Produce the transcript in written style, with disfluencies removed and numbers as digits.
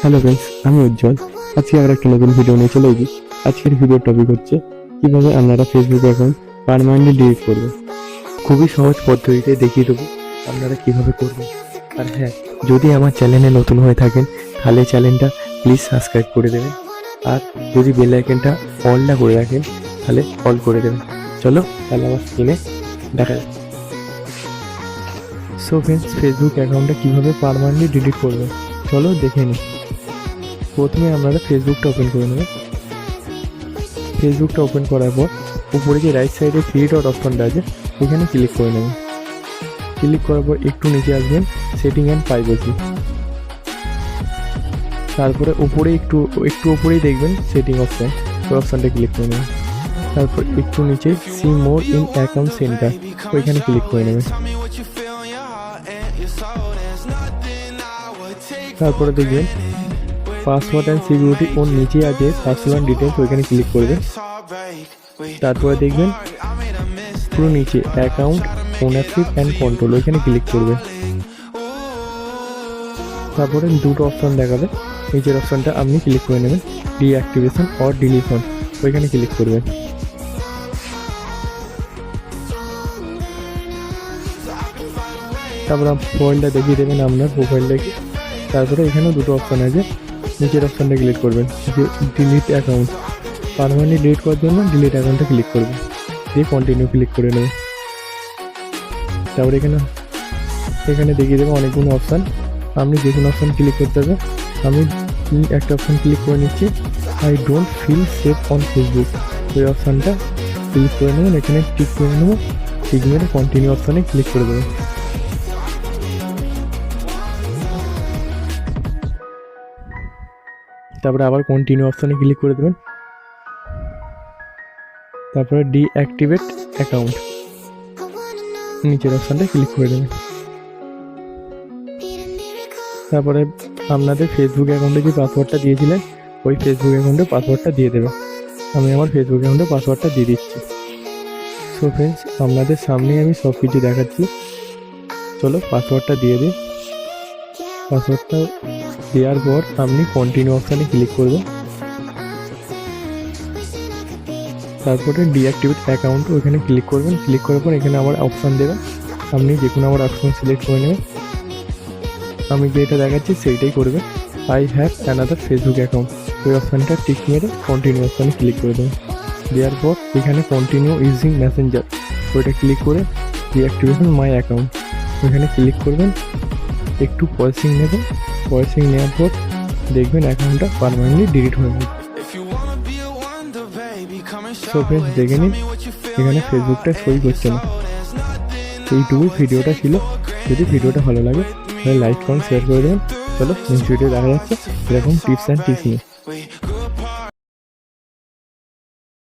Hello friends, আমি উজ্জ্বল। আজকে আবার একটা নতুন ভিডিও নিয়ে চলে এসেছি। আজকের ভিডিওর টপিক হচ্ছে কিভাবে আপনারা ফেসবুক অ্যাকাউন্ট পার্মানেন্টলি ডিলিট করবেন। খুবই সহজ পদ্ধতিতে দেখিয়ে দেবো আপনারা কিভাবে করবেন। আর হ্যাঁ, যদি আমার চ্যানেলে নতুন হয়ে থাকেন তাহলে চ্যানেলটা প্লিজ সাবস্ক্রাইব করে দেবেন। আর যদি বেল আইকনটা অল না করে রাখেন তাহলে অল করে দেবেন। চলো তাহলে আমার স্ক্রিনে দেখা যাচ্ছে। সো ফ্রেন্ডস, ফেসবুক অ্যাকাউন্টটা কীভাবে পার্মানেন্টলি ডিলিট করবেন চলো দেখে নিই। প্রথমে আপনারা ফেসবুকটা ওপেন করে নেবেন। ফেসবুকটা ওপেন করার পর উপরে যে রাইট সাইডে থ্রি ডট অপশনটা আছে এখানে ক্লিক করে নেবেন। ক্লিক করার পর একটু নিচে আসবেন সেটিং অ্যান্ড প্রাইভেসি। তারপরে উপরে একটু উপরেই দেখবেন সেটিং অপশন, ওই অপশনটা ক্লিক করে নেবেন। তারপর একটু নিচে see more in account centre, ওইখানে ক্লিক করে নেবেন। তারপরে দেখবেন পাসওয়ার্ড অ্যান্ড সিকিউরিটি ওর নিচে আছে পার্সোনাল ডিটেলস, ওইখানে ক্লিক করবেন। তারপরে দেখবেন পুরো নিচে অ্যাকাউন্ট ওনারশিপ অ্যান্ড কন্ট্রোল, ওইখানে ক্লিক করবেন। তারপরে দুটো অপশন দেখাবে, নিচের অপশনটা আপনি ক্লিক করে নেবেন ডিঅ্যাক্টিভেশন অর ডিলিশন, ওইখানে ক্লিক করবেন। তারপরে প্রোফাইলটা দেখিয়ে দেবেন আপনার প্রোফাইলটাকে। তারপরে এখানেও দুটো অপশান আছে, নিচের অপশানটা ক্লিক করবেন যে ডিলিট অ্যাকাউন্ট, পারমানেন্টলি ডিলিট করার জন্য ডিলিট অ্যাকাউন্টটা ক্লিক করবেন, দিয়ে কন্টিনিউ ক্লিক করে নেবেন। তারপরে এখানে দেখিয়ে দেবেন অনেকগুলো অপশান, আপনি যে কোনো অপশান ক্লিক করতে হবে। আমি একটা অপশান ক্লিক করে নিচ্ছি, I don't feel safe on Facebook, ওই অপশানটা ক্লিক করে নেবেন। এখানে টিক করে নেবো, টিক মেরে কন্টিনিউ অপশানে ক্লিক করে দেবেন। তারপরে আবার কন্টিনিউ অপশানে ক্লিক করে দেবেন। তারপরে ডিঅ্যাক্টিভেট অ্যাকাউন্ট, নিচের অপশানটা ক্লিক করে দেবেন। তারপরে আপনাদের ফেসবুক অ্যাকাউন্টে যে পাসওয়ার্ডটা দিয়েছিলেন ওই ফেসবুক অ্যাকাউন্টে পাসওয়ার্ডটা দিয়ে দেবেন। আমি আমার ফেসবুক অ্যাকাউন্টে পাসওয়ার্ডটা দিয়ে দিচ্ছি। সো ফ্রেন্ডস, আপনাদের সামনেই আমি সব কিছু দেখাচ্ছি। চলো পাসওয়ার্ডটা দিয়ে দিই। পাসওয়ার্ডটা দেওয়ার পর আপনি কন্টিনিউ অপশানে ক্লিক করবেন। তারপরে ডিঅ্যাক্টিভেট অ্যাকাউন্ট, ওইখানে ক্লিক করবেন। ক্লিক করার পর এখানে আবার অপশান দেবেন, আপনি যে কোনো আবার অপশান সিলেক্ট করে নেবেন। আমি যেটা দেখাচ্ছি সেইটাই করবেন। I have another Facebook account, ওই অপশানটা টিক মেরে কন্টিনিউ অপশানে ক্লিক করে দেবেন। দেওয়ার পর এখানে কন্টিনিউ ইউজিং মেসেঞ্জার, ওইটা ক্লিক করে ডিঅ্যাক্টিভেশন মাই অ্যাকাউন্ট, ওইখানে ক্লিক করবেন। একটু প্রসেসিং নেবেন, প্রসেসিং নেওয়ার পর দেখবেন অ্যাকাউন্টটা পার্মানেন্টলি ডিলিট হয়ে যাবে। সো ফ্রেন্ডস, দেখে নিন এখানে ফেসবুকটা সই করছে না। এইটুকুই ভিডিওটা ছিল। যদি ভিডিওটা ভালো লাগে তাহলে লাইক কমেন্ট শেয়ার করে দেবেন। চলো নেক্সট ভিডিও দেখা যাচ্ছে এরকম টিপস অ্যান্ড টিপস নিয়ে।